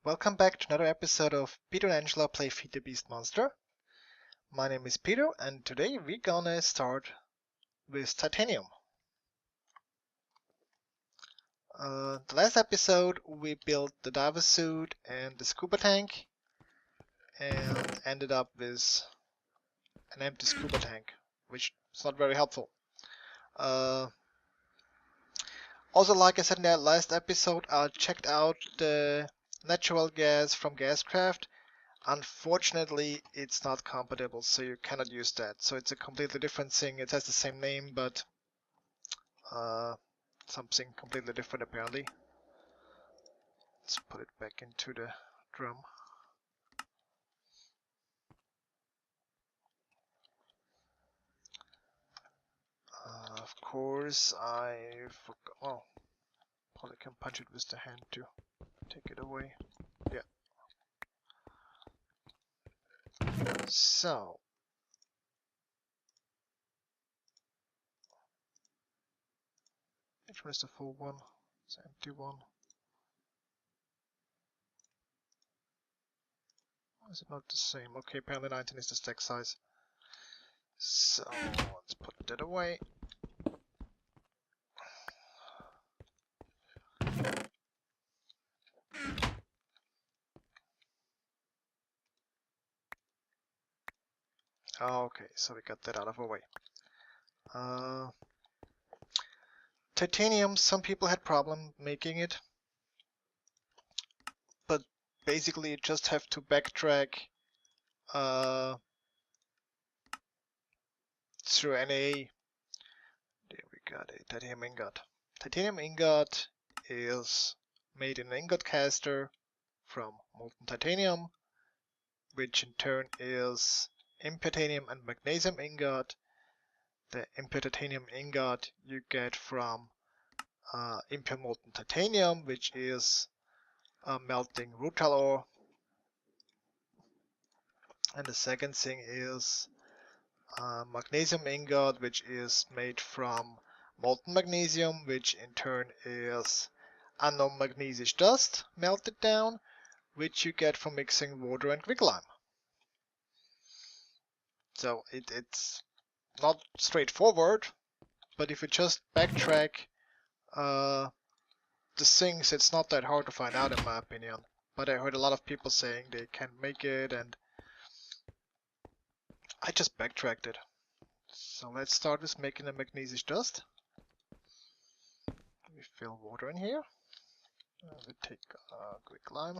Welcome back to another episode of Peter and Angela Play Feed the Beast Monster. My name is Peter and today we're gonna start with titanium. The last episode we built the diver suit and the scuba tank and ended up with an empty scuba tank, which is not very helpful. Also, like I said in that last episode, I checked out the natural gas from Gascraft. Unfortunately, it's not compatible, so you cannot use that. So it's a completely different thing. It has the same name, but something completely different apparently. Let's put it back into the drum. Of course, I forgot. Oh, probably can punch it with the hand to take it away. Yeah. So. Which one is the full one? It's the empty one. Why is it not the same? Okay, apparently 19 is the stack size. So, let's put that away. Okay, so we got that out of our way. Titanium, some people had problem making it, but basically you just have to backtrack through NA. There we got a titanium ingot. Titanium ingot is made in an ingot caster from molten titanium, which in turn is impure titanium and magnesium ingot. The impure titanium ingot you get from impure molten titanium, which is melting rutile ore. And the second thing is magnesium ingot, which is made from molten magnesium, which in turn is unknown magnesium dust melted down, which you get from mixing water and quicklime. So it's not straightforward, but if you just backtrack the things, it's not that hard to find out in my opinion. But I heard a lot of people saying they can't make it, and I just backtracked it. So let's start with making the magnesium dust. We fill water in here. We take quicklime,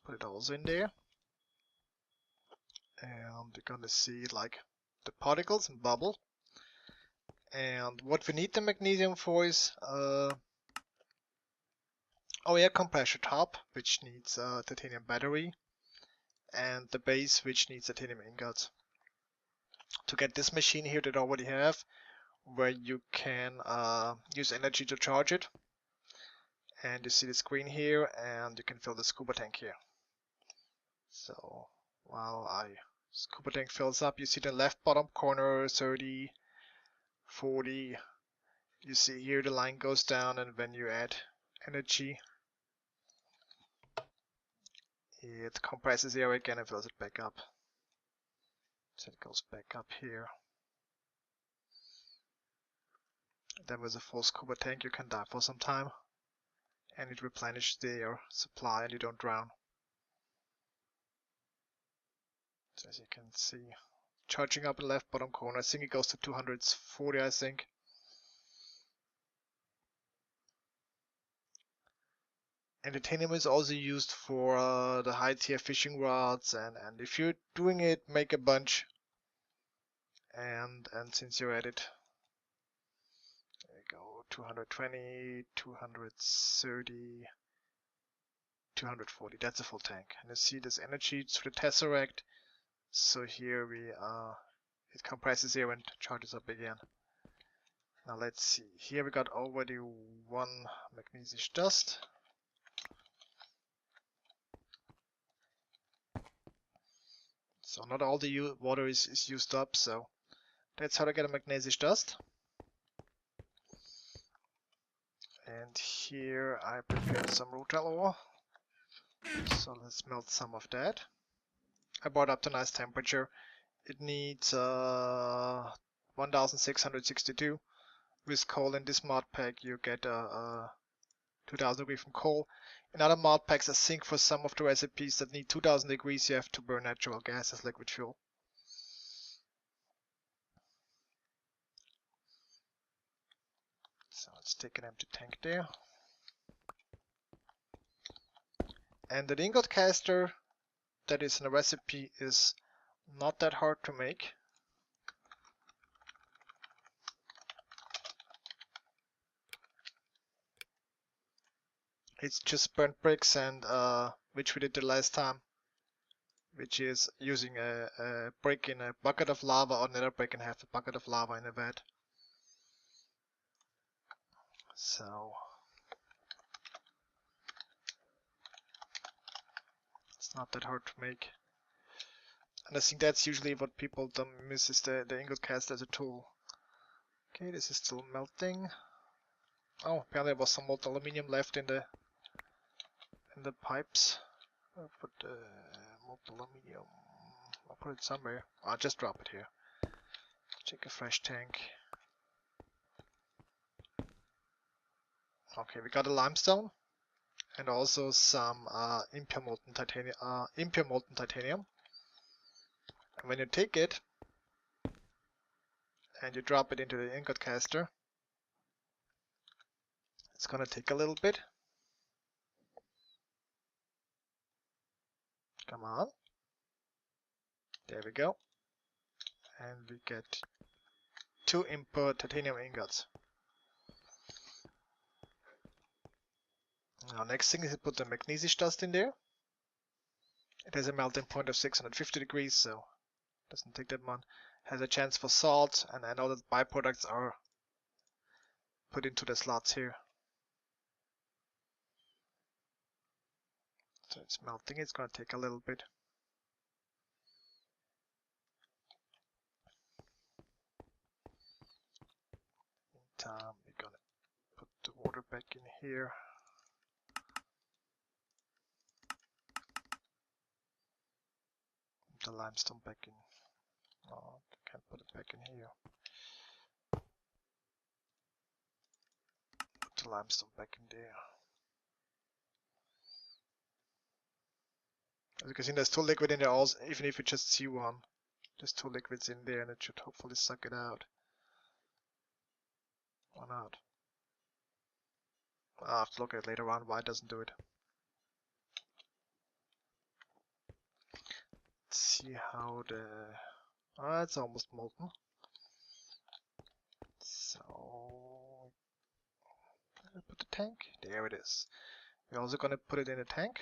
put it also in there, and you're gonna see like the particles and bubble. And what we need the magnesium for is our air compressor top, which needs a titanium battery, and the base, which needs titanium ingots. To get this machine here that I already have, where you can use energy to charge it, and you see the screen here, and you can fill the scuba tank here. So while scuba tank fills up, you see the left bottom corner 30, 40. You see here the line goes down, and when you add energy, it compresses air again and fills it back up. So it goes back up here. Then with a full scuba tank you can dive for some time, and it replenishes the air supply and you don't drown. So as you can see, charging up in the left bottom corner, I think it goes to 240, I think. And titanium is also used for the high tier fishing rods, and if you're doing it, make a bunch. And since you're at it, there you go, 220, 230, 240, that's a full tank. And you see this energy through the tesseract. So here it compresses air and charges up again. Now let's see, here we got already one magnesium dust. So not all the water is used up, so that's how to get a magnesium dust. And here I prepared some rutile ore. So let's melt some of that. I brought up to nice temperature. It needs 1662. With coal in this mod pack you get 2000 degrees from coal. In other mod packs I think for some of the recipes that need 2000 degrees you have to burn natural gas as liquid fuel. So let's take an empty tank there. And the ingot caster that is in the recipe is not that hard to make. It's just burnt bricks and which we did the last time, which is using a brick in a bucket of lava or another brick and half a bucket of lava in a vat. So it's not that hard to make. And I think that's usually what people don't miss is the ingot caster as a tool. Okay, this is still melting. Oh, apparently there was some molten aluminium left in the pipes. I'll put molten aluminium. I'll put it somewhere. I'll just drop it here. Check a fresh tank. Okay, we got a limestone and also some impure molten titanium. And when you take it and you drop it into the ingot caster, it's gonna take a little bit. Come on. There we go. And we get 2 impure titanium ingots. Now next thing is to put the magnesium dust in there. It has a melting point of 650 degrees, so doesn't take that much. Has a chance for salt, and all the byproducts are put into the slots here. So it's melting, it's gonna take a little bit. Meantime, we're gonna put the water back in here. The limestone back in. Oh, I can't put it back in here. Put the limestone back in there. As you can see, there's 2 liquid in there also, even if you just see one. There's 2 liquids in there and it should hopefully suck it out. Or not. I'll have to look at it later on why it doesn't do it. Let's see how the... Oh, it's almost molten. So... put the tank? There it is. We're also gonna put it in a tank.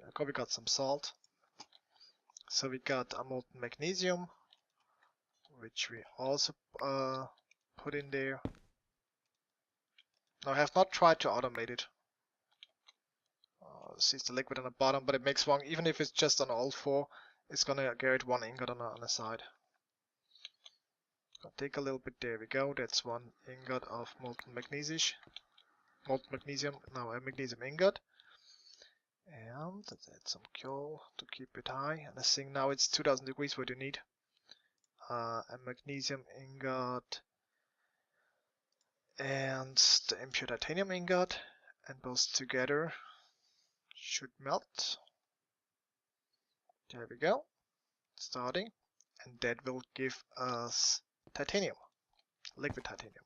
Okay, we got some salt. So we got a molten magnesium, which we also put in there. Now I have not tried to automate it. This is the liquid on the bottom, but it makes one, even if it's just on all 4, it's gonna get 1 ingot on the side. I'll take a little bit, there we go, that's 1 ingot of molten magnesium. Now a magnesium ingot. And let's add some coal to keep it high. And I think now it's 2000 degrees what you need. A magnesium ingot and the impure titanium ingot, and both together should melt. There we go. Starting. And that will give us titanium. Liquid titanium.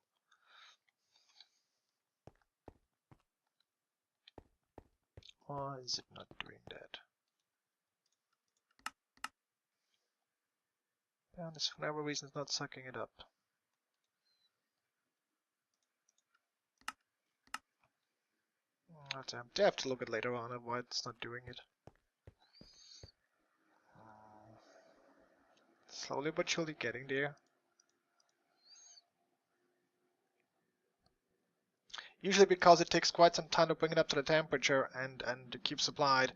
Why is it not doing that? And for whatever reason it's not sucking it up. I have to look at later on why it's not doing it. Slowly but surely getting there. Usually because it takes quite some time to bring it up to the temperature and to keep supplied.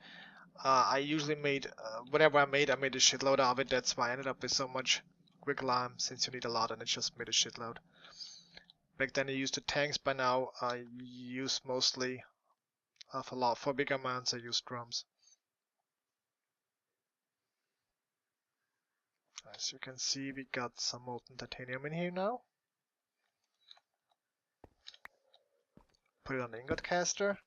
I usually made, whenever I made a shitload of it. That's why I ended up with so much quick lime, since you need a lot and it just made a shitload. Back then I used the tanks, by now I use mostly For bigger amounts I use drums. As you can see, we got some molten titanium in here now. Put it on the ingot caster.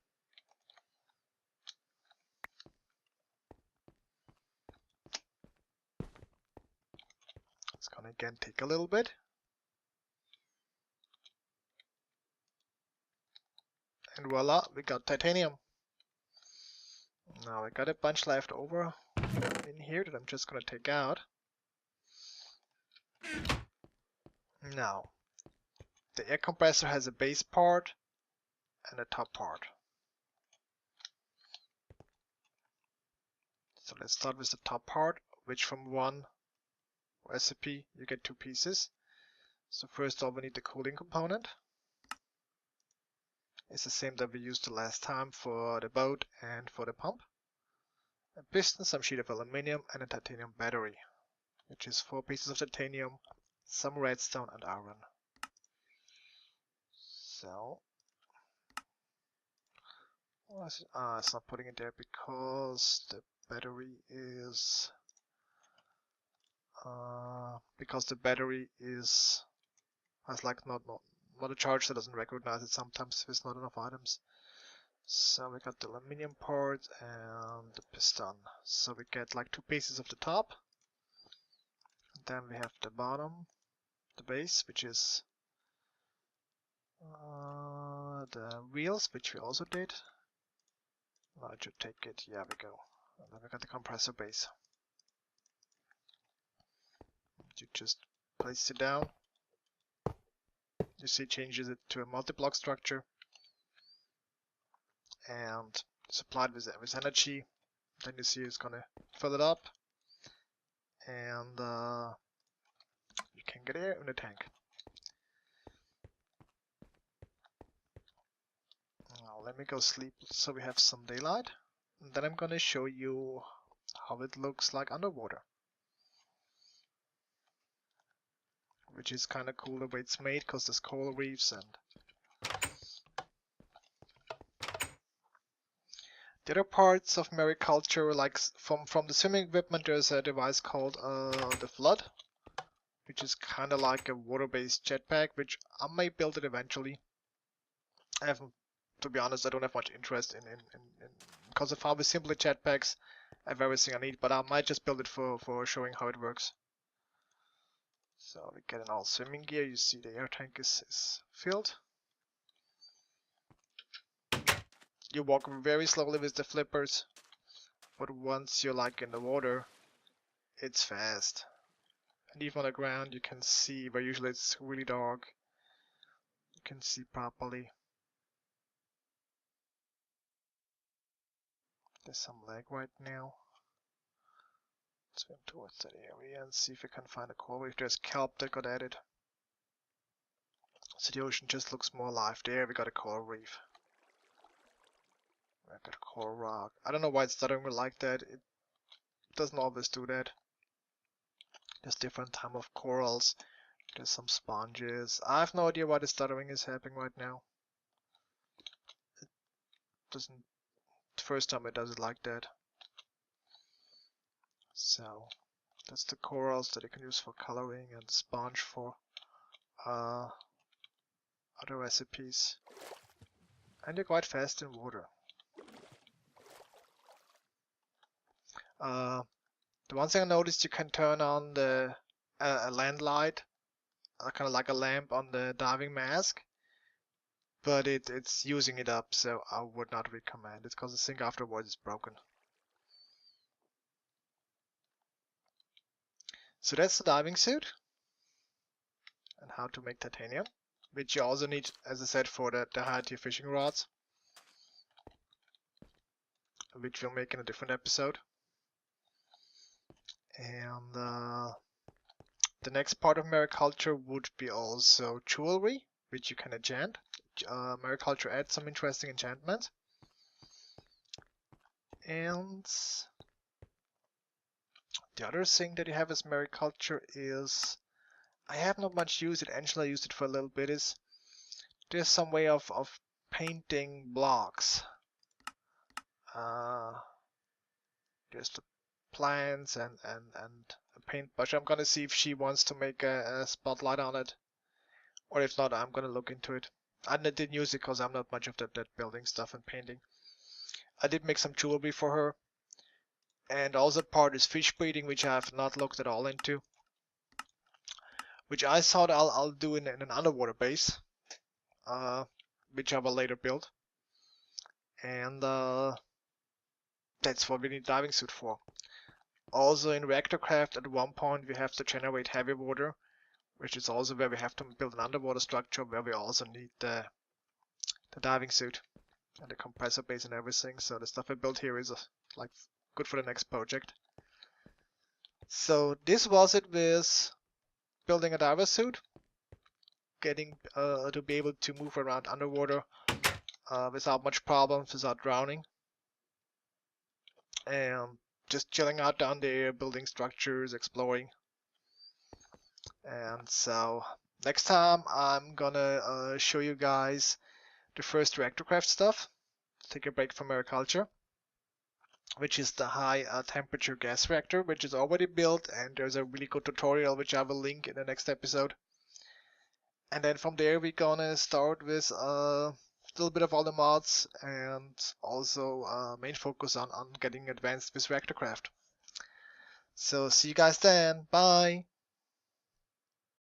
It's gonna again take a little bit. And voila, we got titanium. Now I got a bunch left over in here that I'm just gonna take out. Now, the air compressor has a base part and a top part. So let's start with the top part, which from one recipe you get 2 pieces. So first off, we need the cooling component. It's the same that we used the last time for the boat and for the pump. A piston, some sheet of aluminium, and a titanium battery, which is 4 pieces of titanium, some redstone and iron. So, it's not putting it there because the battery is has like not a charge that doesn't recognize it sometimes if it's not enough items. So we got the aluminium part and the piston. So we get like 2 pieces of the top. Then we have the bottom, the base, which is the wheels, which we also did. I should take it. Yeah, we go. And then we got the compressor base. You just place it down. You see, it changes it to a multi-block structure, and supplied with energy. Then you see it's gonna fill it up, and you can get air in the tank. Now let me go sleep so we have some daylight, and then I'm gonna show you how it looks like underwater, which is kind of cool the way it's made because there's coral reefs. And the other parts of Mariculture, like from the swimming equipment, there's a device called the Flood, which is kind of like a water-based jetpack, which I may build it eventually. I haven't, to be honest, I don't have much interest in because I found with simpler jetpacks I have everything I need, but I might just build it for showing how it works. So we get in all swimming gear. You see the air tank is filled. You walk very slowly with the flippers, but once you're like in the water, it's fast. And even on the ground you can see, where usually it's really dark, you can see properly. There's some lag right now. Let's swim towards that area and see if we can find a coral reef. There's kelp that got added. So the ocean just looks more alive. There we got a coral reef. I got a coral rock. I don't know why it's stuttering like that. It doesn't always do that. There's different type of corals. There's some sponges. I have no idea why the stuttering is happening right now. It doesn't. The first time it does it like that. So that's the corals that you can use for coloring, and the sponge for other recipes. And they're quite fast in water. The one thing I noticed, you can turn on the a land light, kind of like a lamp on the diving mask, but it's using it up, so I would not recommend it because the thing afterwards is broken. So that's the diving suit and how to make titanium, which you also need, as I said, for the high tier fishing rods, which we'll make in a different episode. And the next part of Mariculture would be also jewelry, which you can enchant. Mariculture adds some interesting enchantments. And the other thing that you have as Mariculture is, I have not much used it, Angela used it for a little bit, is there's some way of painting blocks. just the plants and a paintbrush. I'm gonna see if she wants to make a spotlight on it, or if not, I'm gonna look into it. I didn't use it because I'm not much of that building stuff and painting. I did make some jewelry for her, and also part is fish breeding, which I have not looked at all into, which I thought I'll do in an underwater base, which I will later build, and that's what we need diving suit for. Also in Reactorcraft at one point we have to generate heavy water, which is also where we have to build an underwater structure where we also need the diving suit and the compressor base and everything. So the stuff I built here is like good for the next project. So this was it with building a diver suit, getting to be able to move around underwater without much problems, without drowning, and just chilling out down there, building structures, exploring. And so next time I'm gonna show you guys the first Reactorcraft stuff. Take a break from Mariculture, which is the high temperature gas reactor, which is already built, and there's a really good tutorial which I will link in the next episode. And then from there we're gonna start with a little bit of all the mods, and also main focus on getting advanced with Reactorcraft. So see you guys then, bye!